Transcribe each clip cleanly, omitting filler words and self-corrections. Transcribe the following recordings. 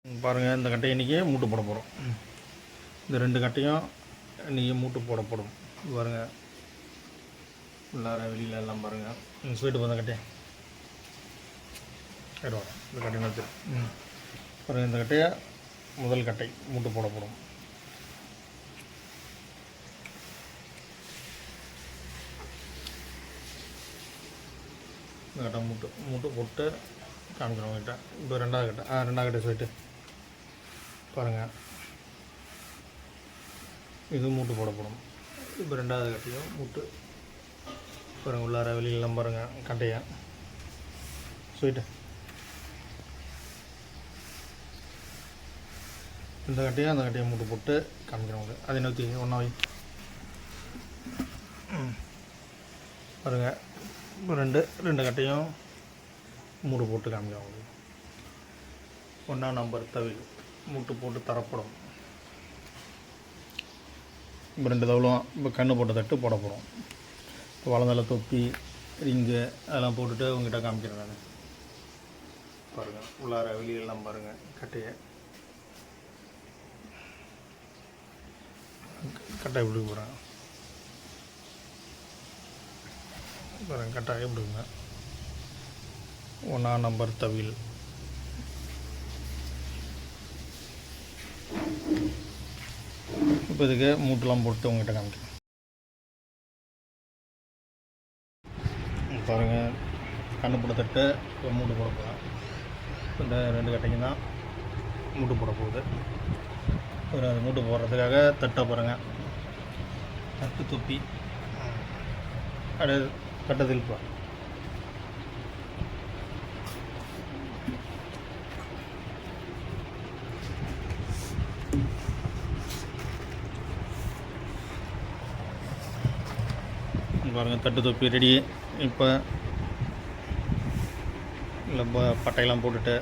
பாருங்கள், இந்த கட்டையை இன்றைக்கி மூட்டு போட போகிறோம். இந்த 2 கட்டையும் இன்றைக்கி மூட்டு போடப்படும். பாருங்கள், உள்ளார வெளியில் எல்லாம் பாருங்கள். ஸ்வீட்டு போந்த கட்டையை வரும். இந்த கட்டையை நச்சு பாருங்கள், இந்த கட்டையை முதல் கட்டை மூட்டு போடப்படும். இந்த கட்டை மூட்டு போட்டு காமிக்கிறோம் கிட்ட. இப்போ ரெண்டாவது கட்டை ஸ்வீட்டு பாருங்கள், இது மூட்டு போடப்படும். இப்போ 2வது கட்டையும் மூட்டு பாருங்கள், உள்ளார வெளியிலலாம் பாருங்கள் கட்டையை ஸ்வீட்டு. இந்த கட்டையும் அந்த கட்டையை மூட்டு போட்டு காமிக்கிறவங்க அதை நோக்கி ஒன்றாவை பாருங்கள். இப்போ ரெண்டு கட்டையும் மூட்டு போட்டு காமிக்கிறவங்க 1ஆம் நம்பர் தவில் மூட்டு போட்டு தரப்படும். இப்போ 2 தவளும் இப்போ கண்ணு போட்ட தட்டு போட போகிறோம். இப்போ வளர்ந்தால தொப்பி ரிங்கு அதெல்லாம் போட்டுட்டு உங்ககிட்ட காமிக்கிறேன் நான். பாருங்கள், உள்ளார வெளியெல்லாம் பாருங்கள் கட்டையை எப்படி போகிறேன் பாருங்கள். கட்டாயம் எப்படிங்க 1ஆம் நம்பர் தவில். இப்போ இதுக்கு மூட்டெலாம் போட்டு உங்கள்கிட்ட காமிக்கிறேன். பாருங்கள், கண்ணு போட தட்டு இப்போ மூட்டு போட போகிறேன். இந்த 2 கட்டைக்கு தான் மூட்டு போட போகுது. அது மூட்டு போடுறதுக்காக தட்டை பாருங்கள், தட்டு தொப்பி அப்படியே கட்டை திருப்பா. பாருங்கள், தட்டு தொப்பி ரெடி. இப்போ இல்லை பட்டையெல்லாம் போட்டுட்டு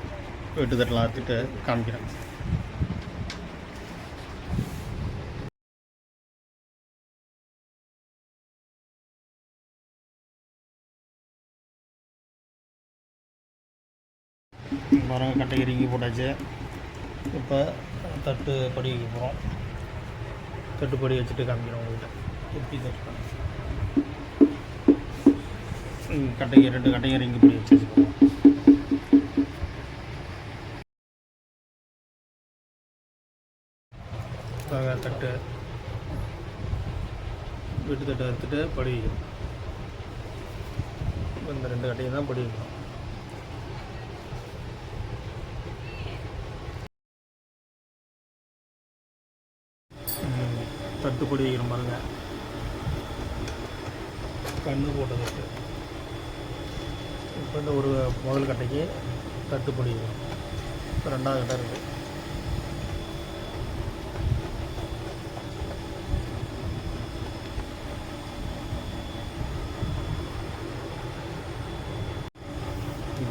வெட்டு தட்டெல்லாம் அறுத்துட்டு காமிக்கிறேன். பாருங்கள், கட்டைக்கு ரிங்கி போட்டாச்சு. இப்போ தட்டு படி வைக்க போகிறோம். தட்டு படி வச்சுட்டு காமிக்கிறோம் உங்கள்கிட்ட. தொப்பி தட்டு கட்டைக்கு 2 கட்டையும் ரிங்கி படி வச்சு வச்சுக்கோங்க. தட்டு வீட்டு தட்டை எடுத்துட்டு படி வைக்கணும். இந்த 2 கட்டையும் தான் படி வைக்கணும். தட்டுப்படி வைக்கிற பாருங்க, கண்ணு போட்ட தட்டு. இப்போ இந்த ஒரு முதல் கட்டைக்கு தட்டுப்படி வைக்கணும். இப்போ 2வது கட்டை இருக்குது.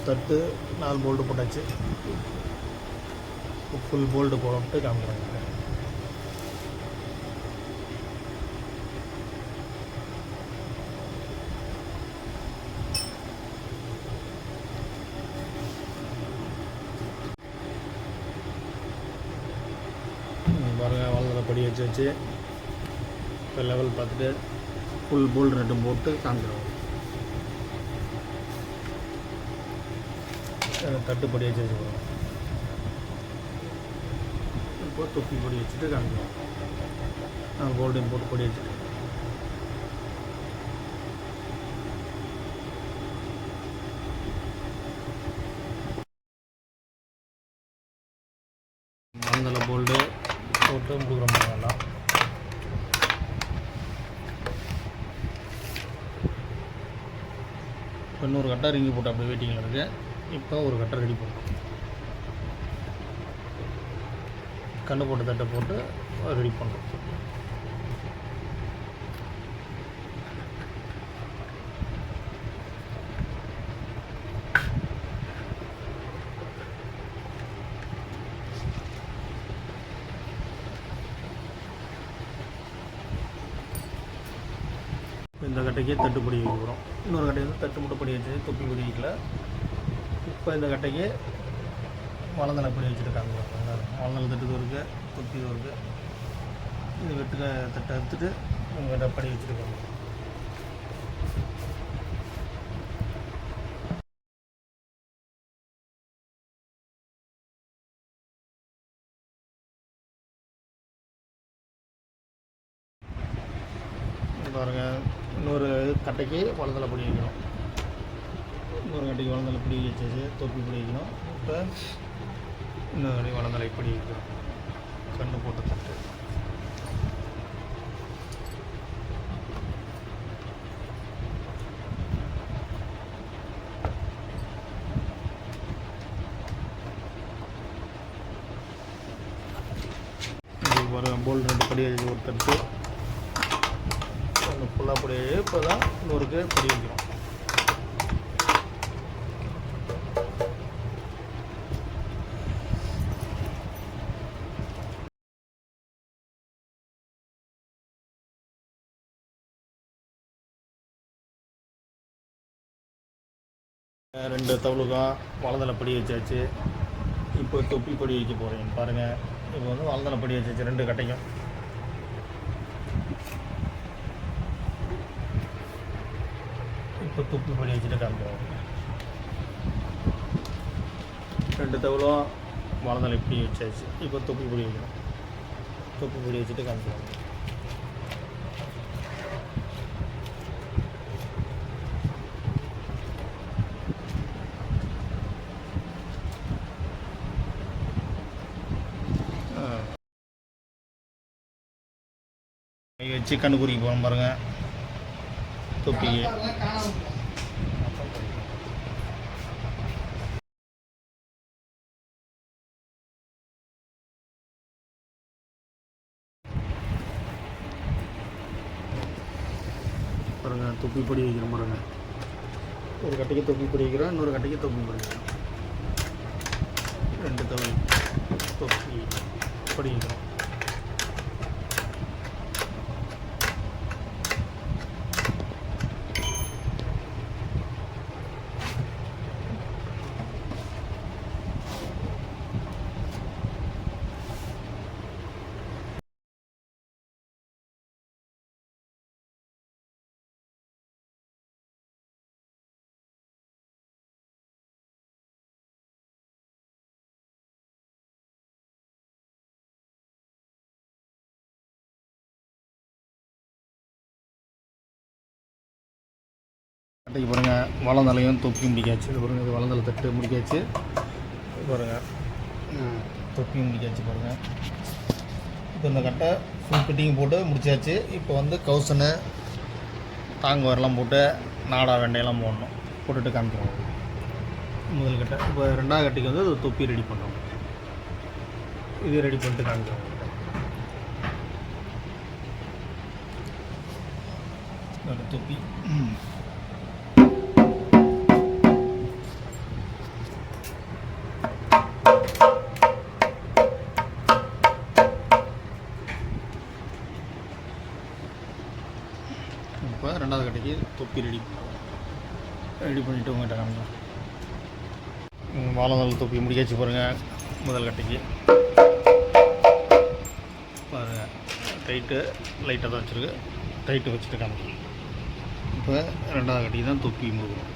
தட்டு 4 போல்ட்டு போட்டாச்சு. ஃபுல் போல்ட்டு போட்டு காமிக்கிறாங்க. பாருங்கள், வளர்ந்த படி வச்சு இப்போ லெவல் பார்த்துட்டு ஃபுல் போல்ட் 2 போட்டு காமிக்கிறோம். தட்டுப்படி வச்சு வச்சுக்கிறோம். இப்போ தொப்பி பொடி வச்சுட்டு காமிக்கிறோம். போல்டையும் போட்டு பொடி வச்சுட்டு மந்தல போல்டு போட்டு முடுக்கிறோம். நல்லா இன்னொரு கட்டை ரிங்கி போட்டு அப்படியே வெயிட்டிங்கில் இருக்குது. இப்போ ஒரு கட்டை ரெடி பண்ணுறோம். கண்ணு போட்டு தட்டை போட்டு ரெடி பண்ணுறோம். இந்த கட்டைக்கே தட்டுப்படி வைக்கிறோம். இன்னொரு கட்டை வந்து தட்டு முட்டை படி வச்சு தொப்பி படி வைக்கல. இப்போ இந்த கட்டைக்கு வளர்ந்தனை படி வச்சுருக்காங்க. வளர்ந்தல தட்டு இருக்குது, தொப்பி இருக்குது. இது வெட்டுக்க தட்டை எடுத்துட்டு உங்கள்கிட்ட படி வச்சுருக்காங்க. பாருங்கள், இன்னொரு கட்டைக்கு வளர்ந்தல பொடி வைக்கணும். இன்னொரு கட்டைக்கு வளர்ந்தல பொடி வச்சாச்சு, தொப்பி பொடி வைக்கணும். இப்போ இன்னொரு வளர்ந்தலை பொடி வைக்கணும். கண்ணு போட்டு தட்டு. போல் 2 படி ஒரு தட்டு ஃபுல்லாக பொடி. இப்போ தான் இன்னொருக்கு பொடி வைக்கிறோம். ரெண்டு தவளுக்கும் வளர்ந்தலை பொடி வச்சாச்சு. இப்போ தொப்பி பொடி வைக்க போகிறீங்க பாருங்கள். இப்போ வந்து வளர்ந்தலை பொடி வச்சாச்சு 2 கட்டைக்கும். இப்போ தொப்பி பொடி வச்சுட்டு காமிக்கிறோம். 2 தவளும் வளர்ந்தலை பொடி வச்சாச்சு. இப்போ தொப்பி பொடி வைக்கணும். தொப்பி பொடி வச்சுட்டு காமிக்கிறோம். வச்சு கண்ணு குறிக்க போகிறோம் பாருங்கள். தொப்பிக்கு பாருங்கள், தொப்பி பொடி வைக்கிறோம் பாருங்கள். ஒரு கட்டைக்கு தொப்பி பொடி வைக்கிறோம், இன்னொரு கட்டைக்கு தொப்பி பொடி வைக்கிறோம். 2 தவளை தொப்பி பொடி வைக்கிறோம். கட்டைக்கு பாருங்கள், வளர்ந்தலையும் தொப்பியும் முடிக்காச்சு. இது பாருங்கள், இது வளர்ந்தலை தட்டு முடிக்காச்சு. பாருங்கள், தொப்பியும் முடிக்காச்சு பாருங்கள். இப்போ இந்த கட்டை ஃபுல் ஃபிட்டிங் போட்டு முடிச்சாச்சு. இப்போ வந்து கவுசனு தாங்கு வரலாம் போட்டு நாடா வெண்டையெல்லாம் போடணும். போட்டுட்டு காமிக்கிறோம் முதல் கட்டை. இப்போ 2வது கட்டைக்கு வந்து அது தொப்பி ரெடி பண்ணுறோம். இது ரெடி பண்ணிட்டு காமிக்கிறோம். தொப்பி இப்போ 2வது கட்டைக்கு தொப்பி ரெடி பண்ணிவிட்டு உங்கள்கிட்ட காமிக்கலாம். வாழைநாள் தொப்பி முடிக்காச்சு பாருங்கள். முதல் கட்டைக்கு பாருங்கள், டைட்டு லைட்டாக தான் வச்சுருக்கு. டைட்டு வச்சுட்டு காமிக்கலாம். இப்போ 2வது கட்டைக்கு தான் தொப்பி முழுகும்.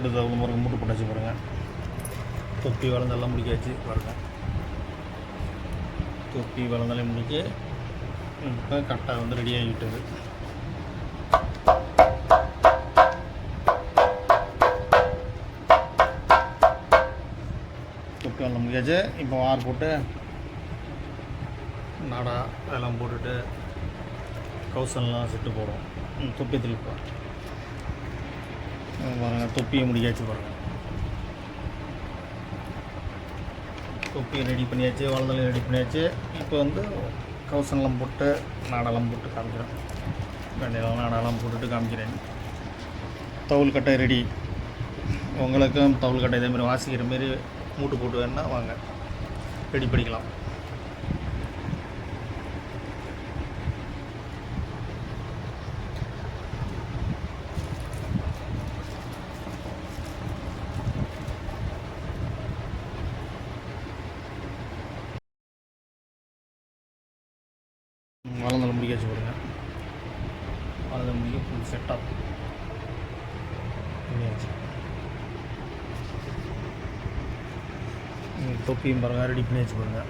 இந்த முறை மூட்டு போட்டாச்சு பாருங்கள். தொப்பி வளர்ந்தெல்லாம் முடிக்காச்சு பாருங்கள். தொப்பி வளர்ந்தாலே முடிக்க இப்போ கட்டை வந்து ரெடி ஆகிவிட்டது. தொப்பி வளர்ந்த முடிக்காச்சு. இப்போ வார் போட்டு நாடா அதெல்லாம் போட்டுட்டு கவுசன்லாம் செட்டு போடும். தொப்பி திருப்போம் பாருங்கள். தொப்பியை முடிக்காச்சு பாருங்கள். தொப்பியை ரெடி பண்ணியாச்சு, வளர்ந்தலையும் ரெடி பண்ணியாச்சு. இப்போ வந்து கவுசன்லாம் போட்டு நாடெல்லாம் போட்டு காமிக்கிறேன். வெண்டையெல்லாம் நாடெல்லாம் போட்டுட்டு காமிக்கிறேன். தவுள் கட்டை ரெடி. உங்களுக்கும் தவுள் கட்டை இதேமாதிரி வாசிக்கிற மாரி மூட்டு போட்டு வேணுன்னா வாங்க. ரெடி பண்ணிக்கலாம். வளர்ந்தல முடிக்க வச்சு போடுங்க. வளர்ந்த முடிக்க ஃபுல் செட்டப் பண்ணியாச்சு. தொப்பியும் பாருங்கள் ரெடி பண்ணி வச்சு பாருங்க.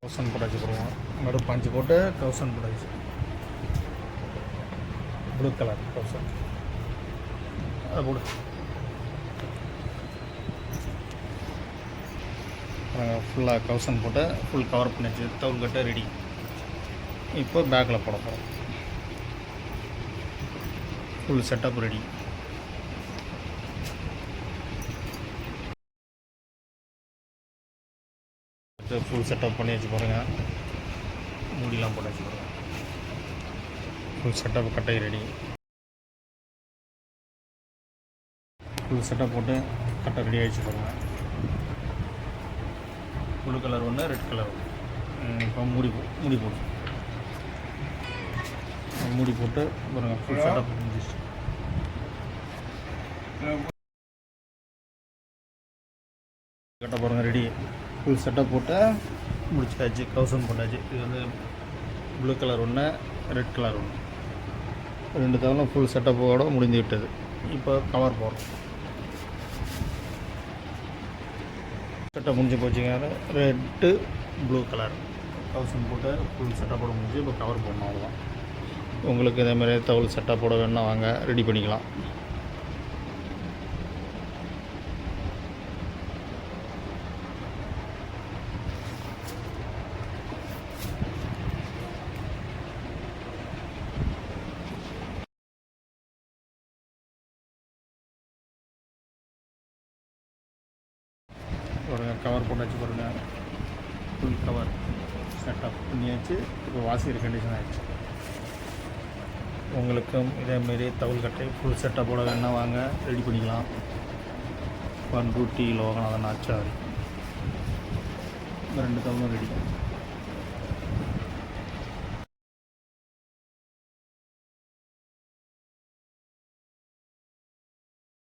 கவுசன் போட்டாச்சு போடுவோம். நடு பாஞ்சு போட்டு கவுசன் போட்டாச்சு. ப்ளூ கலர் கவுசன் அதை போடு. ஃபுல்லாக கவுசன் போட்டு ஃபுல் கவர் பண்ணிச்சு. தவுல் கட்ட ரெடி. இப்போ பேக்கில் போட போகிறோம். Full setup ready. Full setup பண்ணி வச்சு பாருங்கள். மூடிலாம் போட்டு வச்சு பாருங்கள். ஃபுல் செட்டப் கட்டை ரெடி. ஃபுல் செட்டப் போட்டு கட்டை ரெடி ஆகிடுச்சு பாருங்கள். ப்ளூ கலர் ஒன்று, ரெட் கலர் ஒன்று. இப்போ மூடி போடும். மூடி போட்டு பாருங்கள். ஃபுல் செட்டப் முடிஞ்சிச்சு. கட்ட பாருங்கள் ரெடி. ஃபுல் செட்டப் போட்டு முடிச்சாச்சு. கவுசன் போட்டாச்சு. இது வந்து ப்ளூ கலர் ஒன்று, ரெட் கலர் ஒன்று, 2 தவறும் ஃபுல் செட்டப்போடு முடிஞ்சு விட்டது. இப்போ கவர் போடுறோம். செட்டப் முடிஞ்சு போச்சுங்க. ரெட்டு ப்ளூ கலர் கவுசன் போட்டு ஃபுல் செட்டப்போட முடிஞ்சு இப்போ கவர் போடணும். அவ்வளோதான். உங்களுக்கு இதேமாதிரி தவுல் செட்டப்போட வேணுன்னா வாங்க, ரெடி பண்ணிக்கலாம். ஒரு கவர் போட்டாச்சு பாருங்கள். ஃபுல் கவர் செட்டப் பண்ணியாச்சு. இப்போ வாசிக்கிற கண்டிஷன் ஆகிடுச்சு. உங்களுக்கும் இதேமாரி தவுல் கட்டை ஃபுல் செட்டப்போட வேணா வாங்க, ரெடி பண்ணிக்கலாம். பண்ருட்டி லோகநாதன் ஆச்சாரி 2 தவுலும் ரெடி.